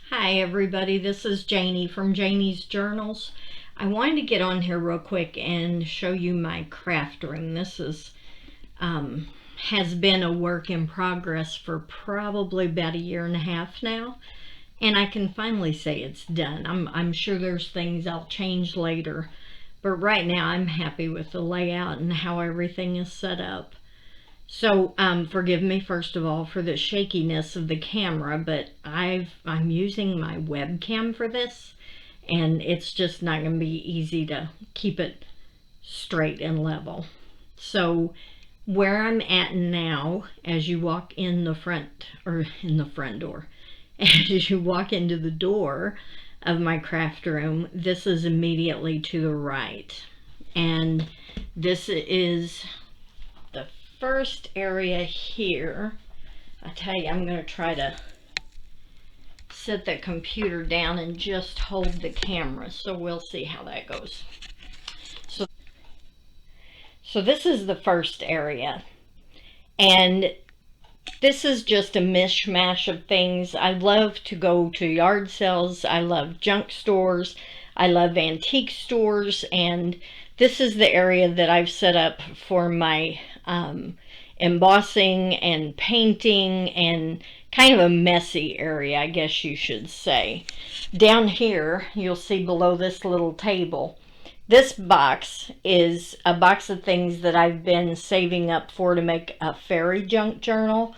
Hi everybody, this is Janie from Janie's Journals. I wanted to get on here real quick and show you my craft room. This is has been a work in progress for probably about a year and a half now, and I can finally say it's done. I'm sure there's things I'll change later, but right now I'm happy with the layout and how everything is set up. So, forgive me first of all for the shakiness of the camera, but I'm using my webcam for this, and it's just not going to be easy to keep it straight and level. So, where I'm at now, as you walk in the front, or in the front door, as you walk into the door of my craft room, this is immediately to the right. And this is the first area here. I tell you, I'm going to try to set the computer down and just hold the camera, so we'll see how that goes. So this is the first area, and this is just a mishmash of things. I love to go to yard sales. I love junk stores. I love antique stores, and this is the area that I've set up for my embossing and painting, and kind of a messy area, I guess you should say. Down here, you'll see below this little table, this box is a box of things that I've been saving up for to make a fairy junk journal,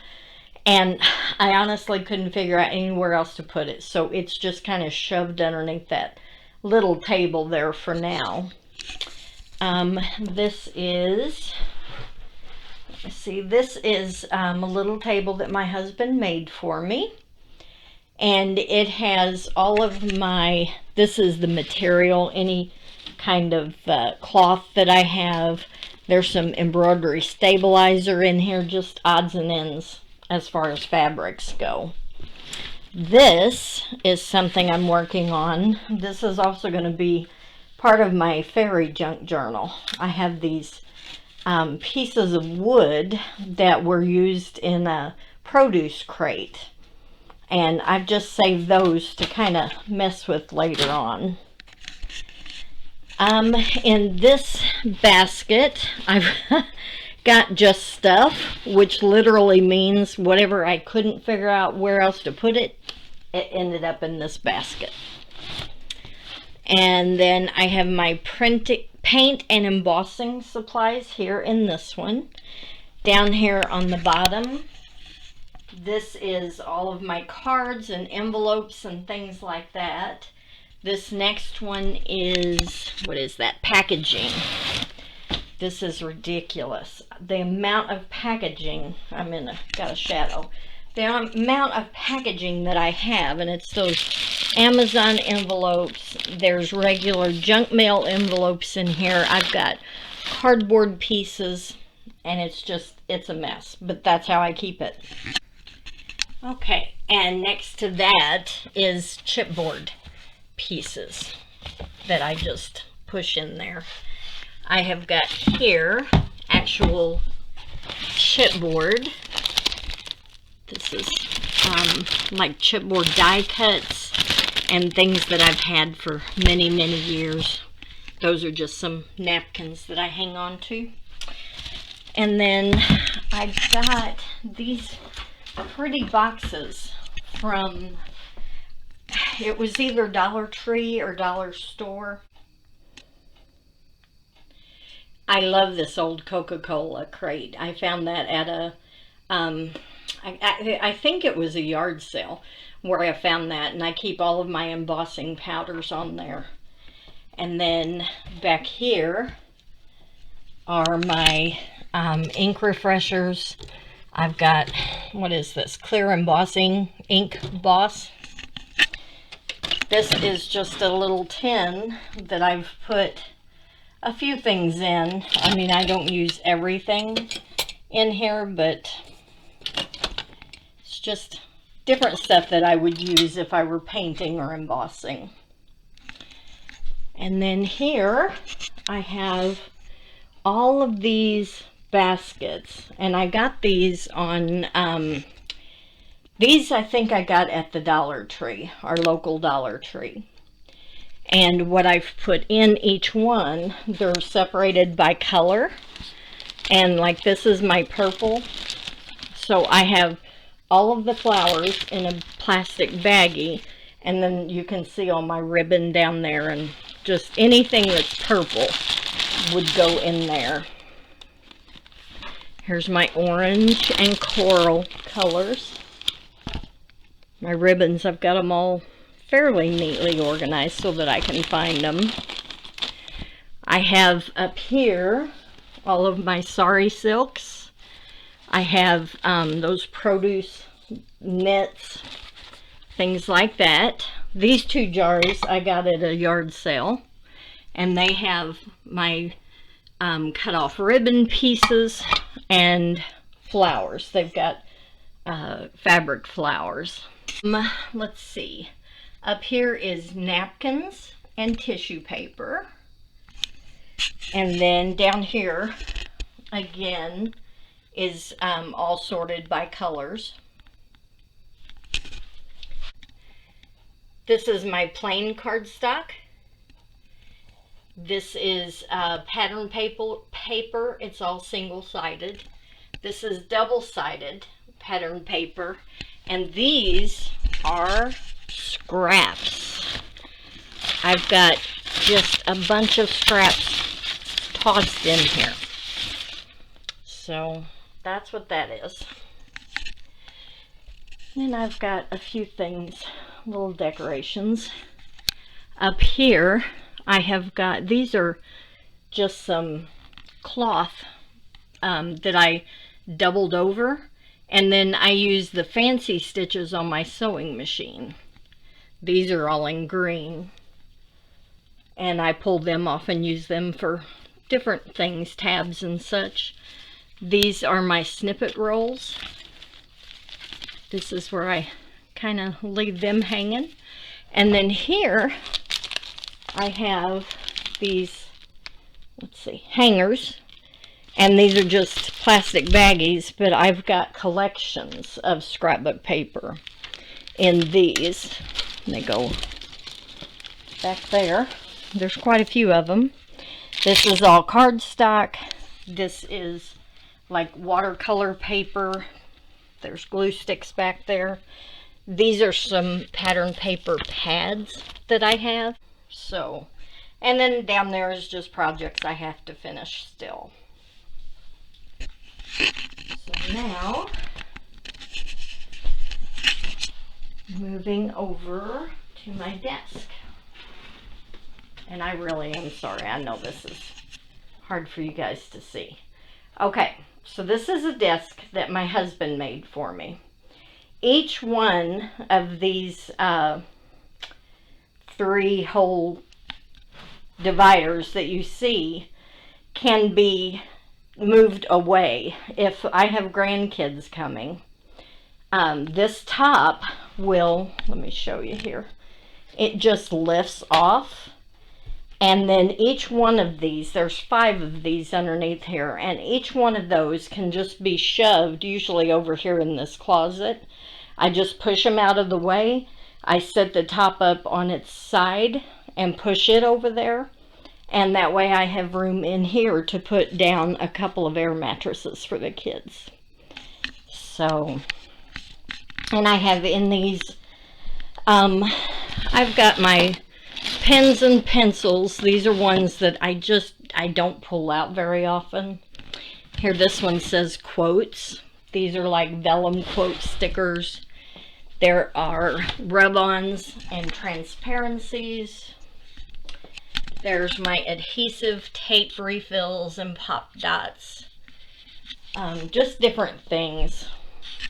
and I honestly couldn't figure out anywhere else to put it, so it's just kind of shoved underneath that little table there for now. This is, let's see, this is a little table that my husband made for me, and it has all of my, this is the material, any kind of cloth that I have. There's some embroidery stabilizer in here, just odds and ends as far as fabrics go. This is something I'm working on. This is also going to be part of my fairy junk journal. I have these pieces of wood that were used in a produce crate, and I've just saved those to kind of mess with later on. In this basket, I've got just stuff, which literally means whatever I couldn't figure out where else to put it, it ended up in this basket. And then I have my paint and embossing supplies here in this one. Down here on the bottom, this is all of my cards and envelopes and things like that. This next one is, what is that? Packaging. This is ridiculous. The amount of packaging, got a shadow. The amount of packaging that I have, and it's those Amazon envelopes. There's regular junk mail envelopes in here. I've got cardboard pieces, and it's a mess, but that's how I keep it. Okay, and next to that is chipboard pieces that I just push in there. I have got here actual chipboard. This is like chipboard die cuts and things that I've had for many years. Those are just some napkins that I hang on to. And then I've got these pretty boxes from, it was either Dollar Tree or Dollar Store. I love this old Coca-Cola crate. I found that at a, I think it was a yard sale where I found that, and I keep all of my embossing powders on there. And then back here are my ink refreshers. I've got, what is this? Clear embossing ink boss. This is just a little tin that I've put a few things in. I mean, I don't use everything in here, but it's just different stuff that I would use if I were painting or embossing. And then here I have all of these baskets, and I got these on These I think I got at the Dollar Tree, our local Dollar Tree. And what I've put in each one, they're separated by color. And like this is my purple. So I have all of the flowers in a plastic baggie. And then you can see all my ribbon down there. And just anything that's purple would go in there. Here's my orange and coral colors. My ribbons, I've got them all fairly neatly organized so that I can find them. I have up here all of my sari silks. I have those produce knits, things like that. These two jars I got at a yard sale, and they have my cut off ribbon pieces and flowers. They've got fabric flowers. Let's see. Up here is napkins and tissue paper. And then down here, again, is all sorted by colors. This is my plain cardstock. This is pattern paper. It's all single-sided. This is double-sided pattern paper. And these are scraps. I've got just a bunch of scraps tossed in here. So that's what that is. And I've got a few things, little decorations. Up here I have got, these are just some cloth that I doubled over, and then I use the fancy stitches on my sewing machine. These are all in green, and I pull them off and use them for different things, tabs and such. These are my snippet rolls. This is where I kind of leave them hanging. And then here I have these, let's see, hangers. And these are just plastic baggies, but I've got collections of scrapbook paper in these. They go back there. There's quite a few of them. This is all cardstock. This is like watercolor paper. There's glue sticks back there. These are some pattern paper pads that I have. So, and then down there is just projects I have to finish still. So now, moving over to my desk. And I really am sorry. I know this is hard for you guys to see. Okay, so this is a desk that my husband made for me. Each one of these 3-hole dividers that you see can be moved away if I have grandkids coming. This top will, let me show you here, it just lifts off, and then each one of these, there's 5 of these underneath here, and each one of those can just be shoved, usually over here in this closet. I just push them out of the way. I set the top up on its side and push it over there, and that way I have room in here to put down a couple of air mattresses for the kids. So, and I have in these, I've got my pens and pencils. These are ones that I don't pull out very often. Here, this one says quotes. These are like vellum quote stickers. There are rub-ons and transparencies. There's my adhesive tape refills and pop dots. Just different things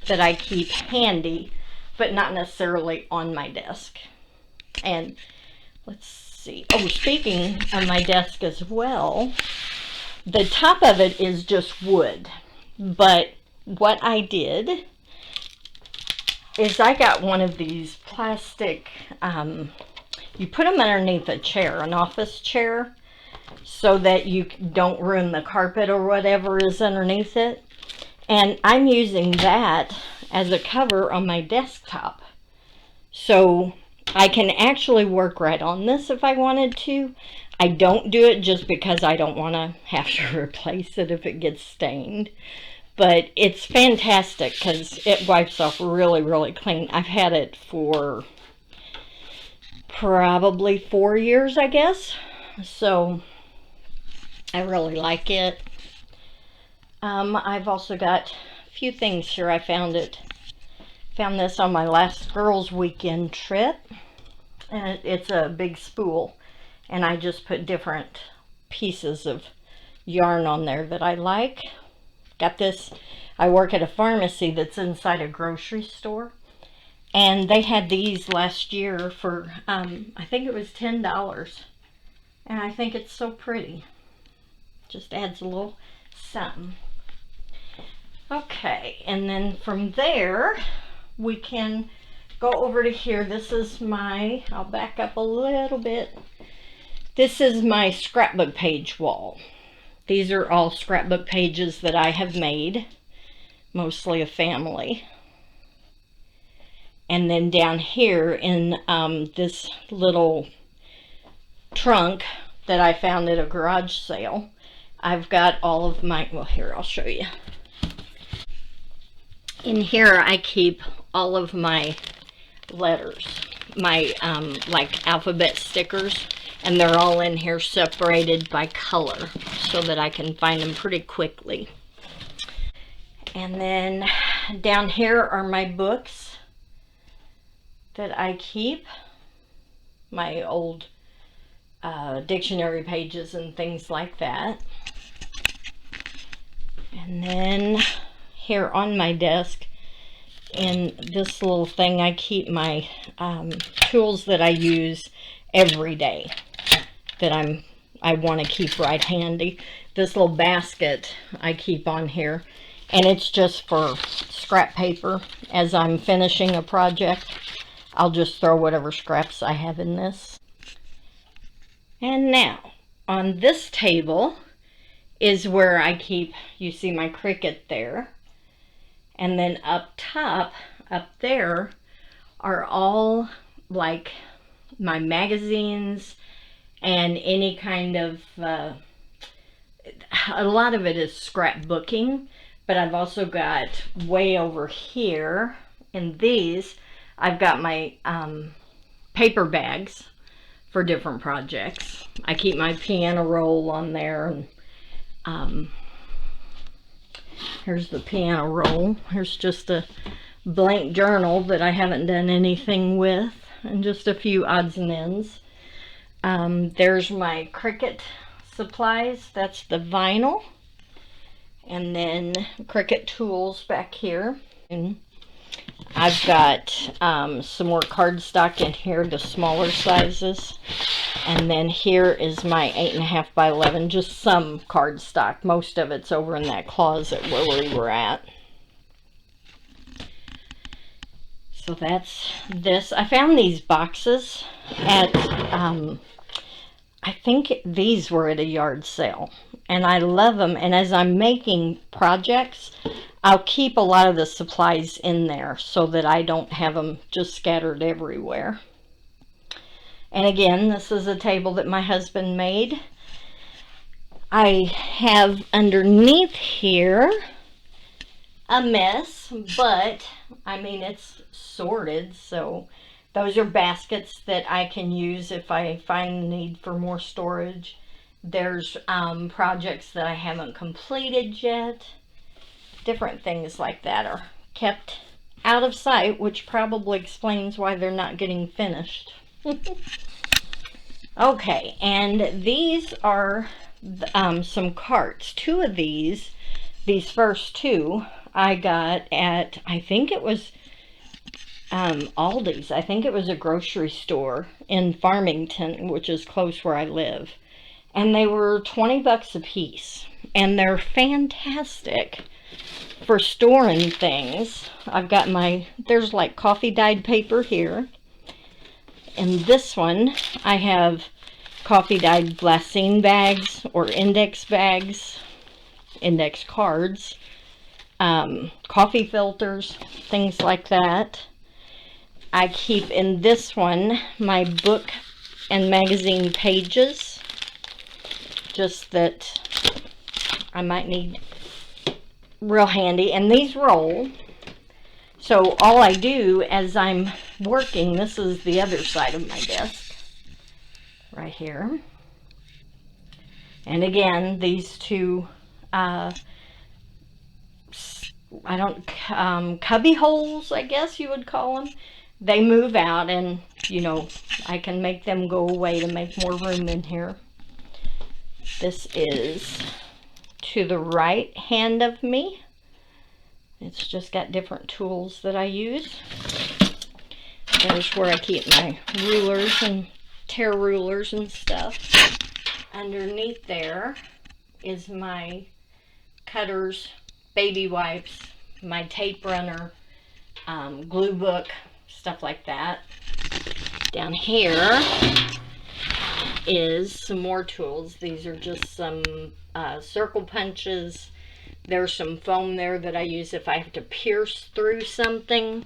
that I keep handy, but not necessarily on my desk. And let's see. Oh, speaking of my desk as well, the top of it is just wood. But what I did is I got one of these plastic, you put them underneath a chair, an office chair, so that you don't ruin the carpet or whatever is underneath it. And I'm using that as a cover on my desktop. So I can actually work right on this if I wanted to. I don't do it just because I don't want to have to replace it if it gets stained. But it's fantastic because it wipes off really, really clean. I've had it for probably 4 years, I guess. So I really like it. I've also got a few things here. I found this on my last girls' weekend trip. And it's a big spool. And I just put different pieces of yarn on there that I like. Got this. I work at a pharmacy that's inside a grocery store. And they had these last year for, I think it was $10. And I think it's so pretty. Just adds a little something. Okay, and then from there, we can go over to here. This is my, I'll back up a little bit. This is my scrapbook page wall. These are all scrapbook pages that I have made, mostly a family. And then down here in this little trunk that I found at a garage sale, I've got all of my, well, here, I'll show you. In here, I keep all of my letters, my like alphabet stickers, and they're all in here separated by color so that I can find them pretty quickly. And then down here are my books that I keep, my old dictionary pages and things like that. And then here on my desk in this little thing, I keep my tools that I use every day that I want to keep right handy. This little basket I keep on here, and it's just for scrap paper. As I'm finishing a project, I'll just throw whatever scraps I have in this. And now on this table is where I keep, you see my Cricut there. And then up top, up there, are all like my magazines and any kind of, a lot of it is scrapbooking, but I've also got way over here in these, I've got my paper bags for different projects. I keep my piano roll on there, and here's the piano roll. Here's just a blank journal that I haven't done anything with, and just a few odds and ends. There's my Cricut supplies. That's the vinyl. And then Cricut tools back here. And I've got some more cardstock in here, the smaller sizes. And then here is my 8.5 by 11, just some cardstock. Most of it's over in that closet where we were at. So that's this. I found these boxes at, I think these were at a yard sale. And I love them. And as I'm making projects, I'll keep a lot of the supplies in there so that I don't have them just scattered everywhere. And again, this is a table that my husband made. I have underneath here a mess, but I mean, it's sorted, so those are baskets that I can use if I find the need for more storage. There's projects that I haven't completed yet. Different things like that are kept out of sight, which probably explains why they're not getting finished. Okay, and these are some carts. Two of these first two, I got at, I think it was Aldi's. I think it was a grocery store in Farmington, which is close where I live. And they were 20 bucks a piece. And they're fantastic for storing things. I've got my, there's like coffee dyed paper here. In this one, I have coffee dyed glassine bags or index bags, index cards. coffee filters, things like that. I keep in this one my book and magazine pages, just that I might need real handy. And these roll, so all I do as I'm working, this is the other side of my desk right here, and again these two cubby holes, I guess you would call them, they move out, and you know, I can make them go away to make more room in here. This is to the right hand of me. It's just got different tools that I use. There's where I keep my rulers and tear rulers and stuff. Underneath there is my cutters, baby wipes, my tape runner, glue book, stuff like that. Down here is some more tools. These are just some circle punches. There's some foam there that I use if I have to pierce through something.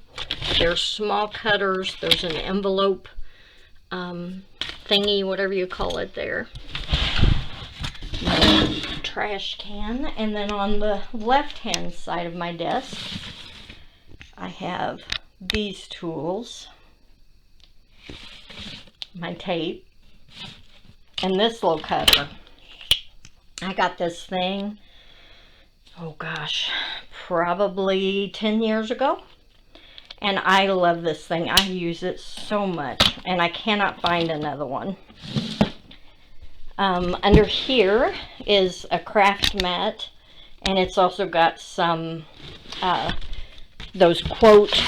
There's small cutters. There's an envelope thingy, whatever you call it there. My trash can. And then on the left hand side of my desk, I have these tools. My tape. And this little cutter. I got this thing, oh gosh, probably 10 years ago. And I love this thing. I use it so much, and I cannot find another one. Under here is a craft mat, and it's also got some those quote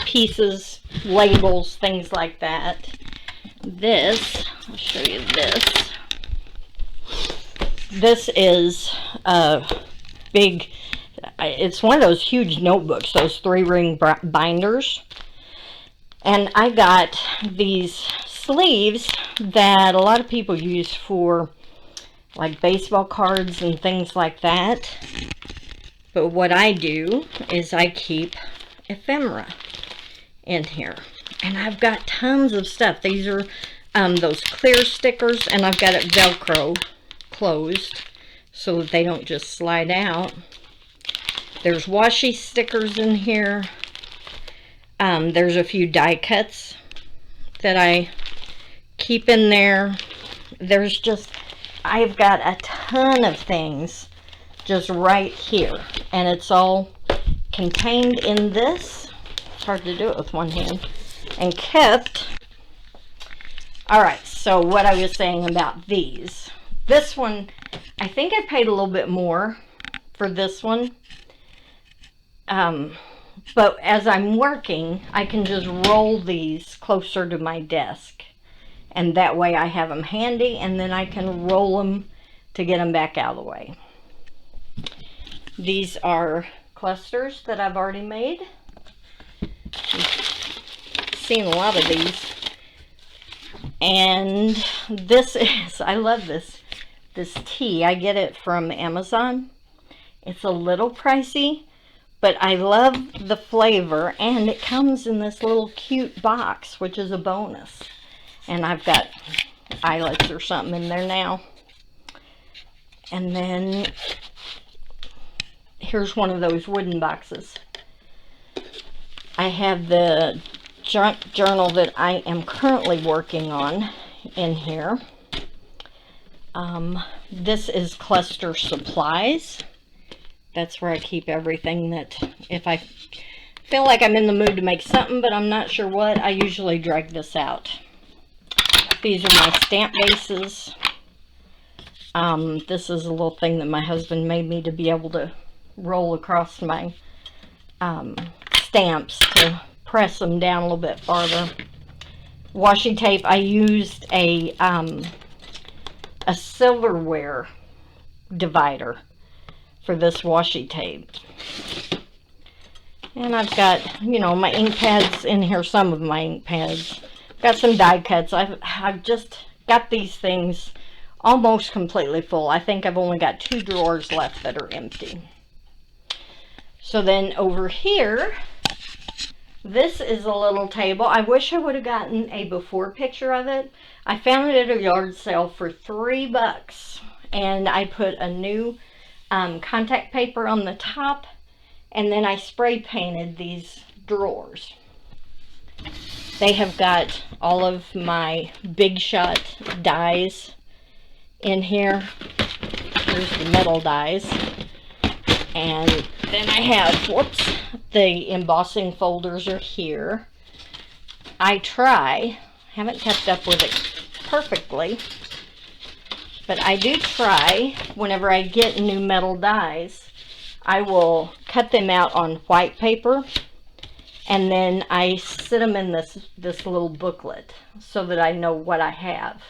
pieces, labels, things like that. This, I'll show you this. This is a big, it's one of those huge notebooks, those 3-ring binders. And I got these sleeves that a lot of people use for like baseball cards and things like that. But what I do is I keep ephemera in here. And I've got tons of stuff. These are those clear stickers, and I've got it Velcro closed so that they don't just slide out. There's washi stickers in here. There's a few die cuts that I keep in there. There's just, I've got a ton of things just right here, and it's all contained in this. It's hard to do it with one hand. And kept. Alright, so what I was saying about these. This one, I think I paid a little bit more for this one. But as I'm working, I can just roll these closer to my desk. And that way I have them handy, and then I can roll them to get them back out of the way. These are clusters that I've already made. Seen a lot of these, and this is, I love this tea. I get it from Amazon. It's a little pricey, but I love the flavor, and it comes in this little cute box, which is a bonus. And I've got eyelets or something in there now. And then here's one of those wooden boxes. I have the journal that I am currently working on in here. This is cluster supplies. That's where I keep everything that if I feel like I'm in the mood to make something but I'm not sure what, I usually drag this out. These are my stamp bases. This is a little thing that my husband made me to be able to roll across my stamps to press them down a little bit farther. Washi tape, I used a silverware divider for this washi tape. And I've got, you know, my ink pads in here, some of my ink pads. Got some die cuts. I've just got these things almost completely full. I think I've only got 2 drawers left that are empty. So then over here, this is a little table. I wish I would have gotten a before picture of it. I found it at a yard sale for $3, and I put a new contact paper on the top, and then I spray painted these drawers. They have got all of my Big Shot dies in here. Here's the metal dies. And then I have, whoops, the embossing folders are here. I haven't kept up with it perfectly, but I do try, whenever I get new metal dies, I will cut them out on white paper, and then I sit them in this little booklet so that I know what I have.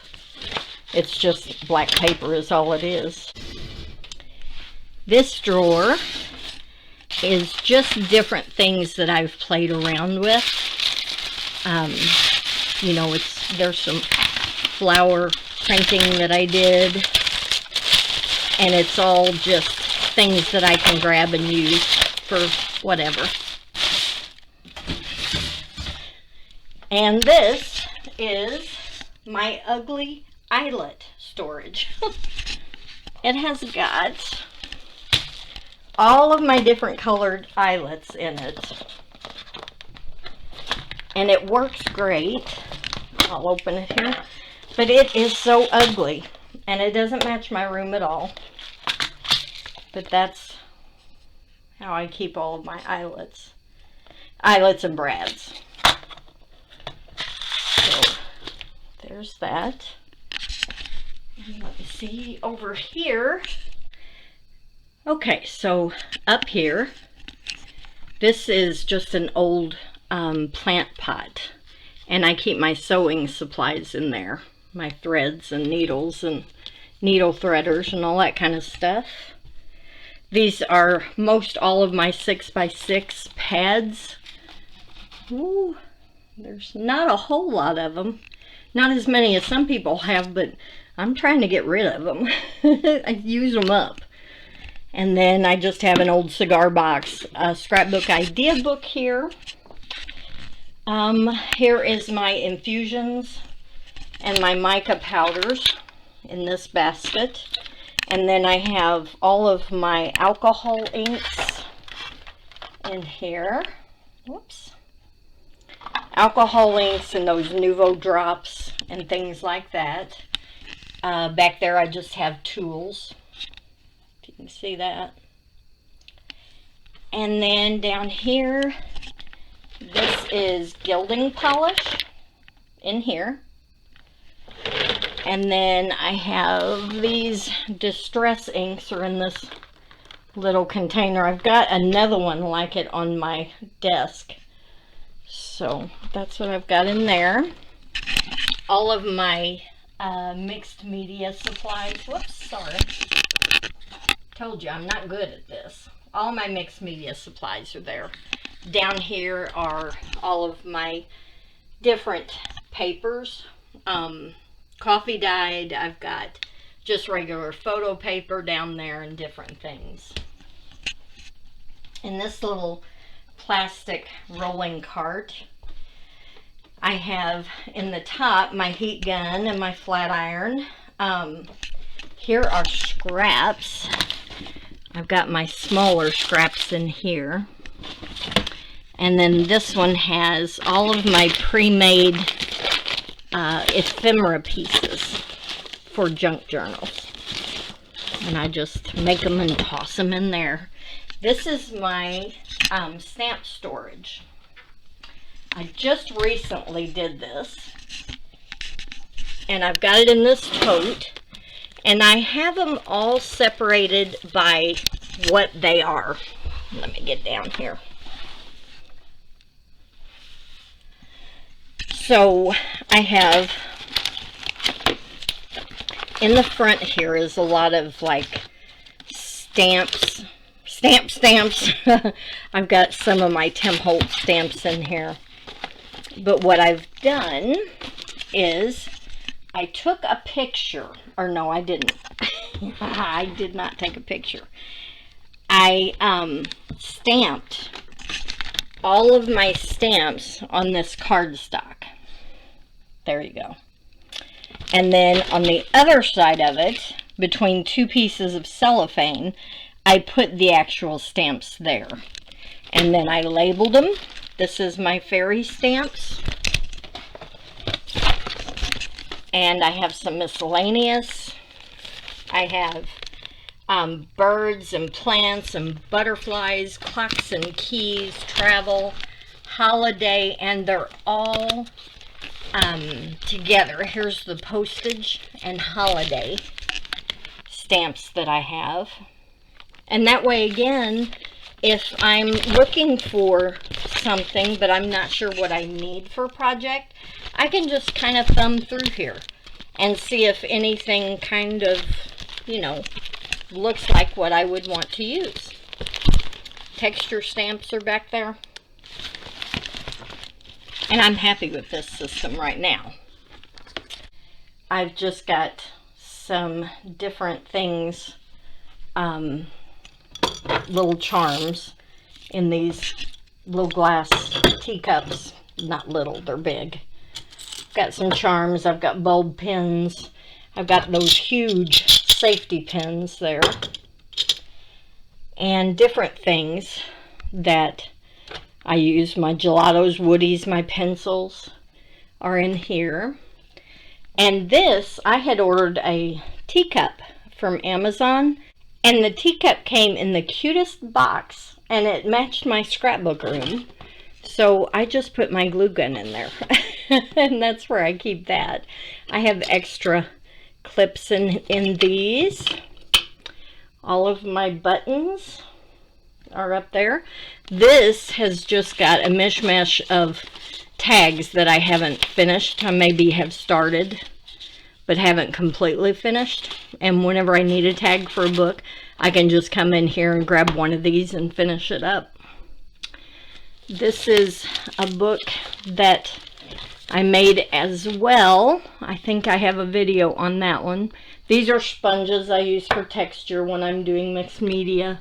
It's just black paper is all it is. This drawer is just different things that I've played around with. You know, there's some flower printing that I did, and it's all just things that I can grab and use for whatever. And this is my ugly eyelet storage. It has got all of my different colored eyelets in it, and it works great. I'll open it here, but it is so ugly, and it doesn't match my room at all. But that's how I keep all of my eyelets and brads. So there's that. And let me see over here. Okay, so up here, this is just an old plant pot, and I keep my sewing supplies in there, my threads and needles and needle threaders and all that kind of stuff. These are most all of my 6x6 pads. Ooh, there's not a whole lot of them, not as many as some people have, but I'm trying to get rid of them. I use them up. And then I just have an old cigar box, a scrapbook idea book here. Here is my infusions and my mica powders in this basket. And then I have all of my alcohol inks in here. Whoops. Alcohol inks and those Nuvo drops and things like that. Back there I just have tools. You can see that. And then down here, this is gilding polish in here. And then I have these distress inks are in this little container. I've got another one like it on my desk. So that's what I've got in there. All of my mixed media supplies. Whoops, sorry. Told you I'm not good at this. All my mixed media supplies are there. Down here are all of my different papers. Coffee dyed. I've got just regular photo paper down there and different things. In this little plastic rolling cart, I have in the top my heat gun and my flat iron. Here are scraps. I've got my smaller scraps in here. And then this one has all of my pre-made ephemera pieces for junk journals. And I just make them and toss them in there. This is my stamp storage. I just recently did this. And I've got it in this tote. And I have them all separated by what they are. Let me get down here. So I have, in the front here is a lot of like stamps. I've got some of my Tim Holtz stamps in here. But what I've done is I took a picture, or no, I didn't. I did not take a picture. I stamped all of my stamps on this cardstock. There you go. And then on the other side of it, between two pieces of cellophane, I put the actual stamps there. And then I labeled them. This is my fairy stamps. And I have some miscellaneous. I have birds and plants and butterflies, clocks and keys, travel, holiday, and they're all together. Here's the postage and holiday stamps that I have. And that way, again, if I'm looking for something but I'm not sure what I need for a project, I can just kind of thumb through here and see if anything kind of, you know, looks like what I would want to use. Texture stamps are back there. And I'm happy with this system right now. I've just got some different things, little charms in these little glass teacups. Not little, they're big. Got some charms. I've got bulb pins. I've got those huge safety pins there. And different things that I use. My gelatos, woodies, my pencils are in here. And this, I had ordered a teacup from Amazon. And the teacup came in the cutest box. And it matched my scrapbook room. So I just put my glue gun in there. And that's where I keep that. I have extra clips in these. All of my buttons are up there. This has just got a mishmash of tags that I haven't finished. I maybe have started, but haven't completely finished. And whenever I need a tag for a book, I can just come in here and grab one of these and finish it up. This is a book that I made as well. I think I have a video on that one. These are sponges I use for texture when I'm doing mixed media.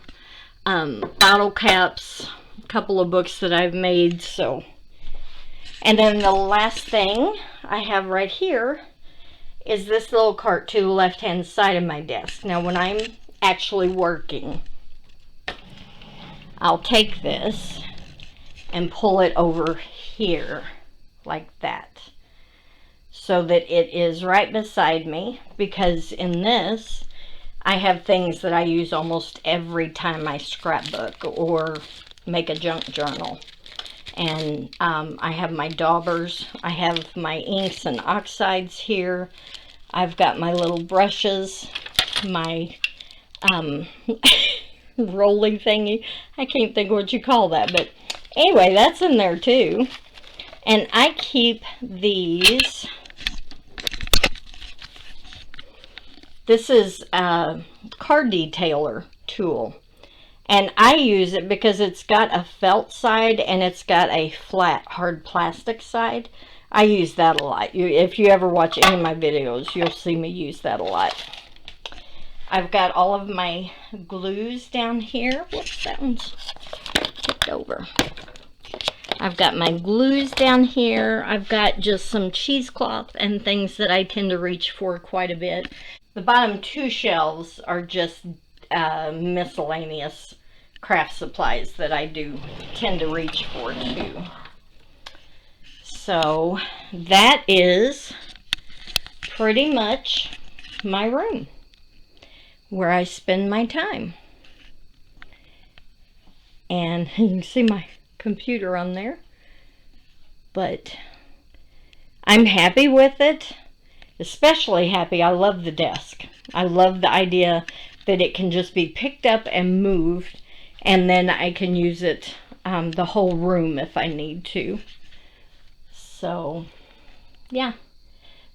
Bottle caps, a couple of books that I've made. So, and then the last thing I have right here is this little cart to the left hand side of my desk. Now when I'm actually working, I'll take this and pull it over here like that, so that it is right beside me, because in this I have things that I use almost every time I scrapbook or make a junk journal. And I have my daubers, I have my inks and oxides here, I've got my little brushes, my rolling thingy, I can't think what you call that, but anyway, that's in there too. And I keep these. This is a card detailer tool. And I use it because it's got a felt side and it's got a flat, hard plastic side. I use that a lot. If you ever watch any of my videos, you'll see me use that a lot. I've got all of my glues down here. Whoops, that one's tipped over. I've got my glues down here. I've got just some cheesecloth and things that I tend to reach for quite a bit. The bottom two shelves are just miscellaneous craft supplies that I do tend to reach for too. So that is pretty much my room where I spend my time. And you can see my computer on there, but I'm happy with it. Especially happy, I love the desk. I love the idea that it can just be picked up and moved, and then I can use it the whole room if I need to. So yeah,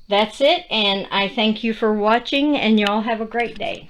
that's it, and I thank you for watching, and y'all have a great day.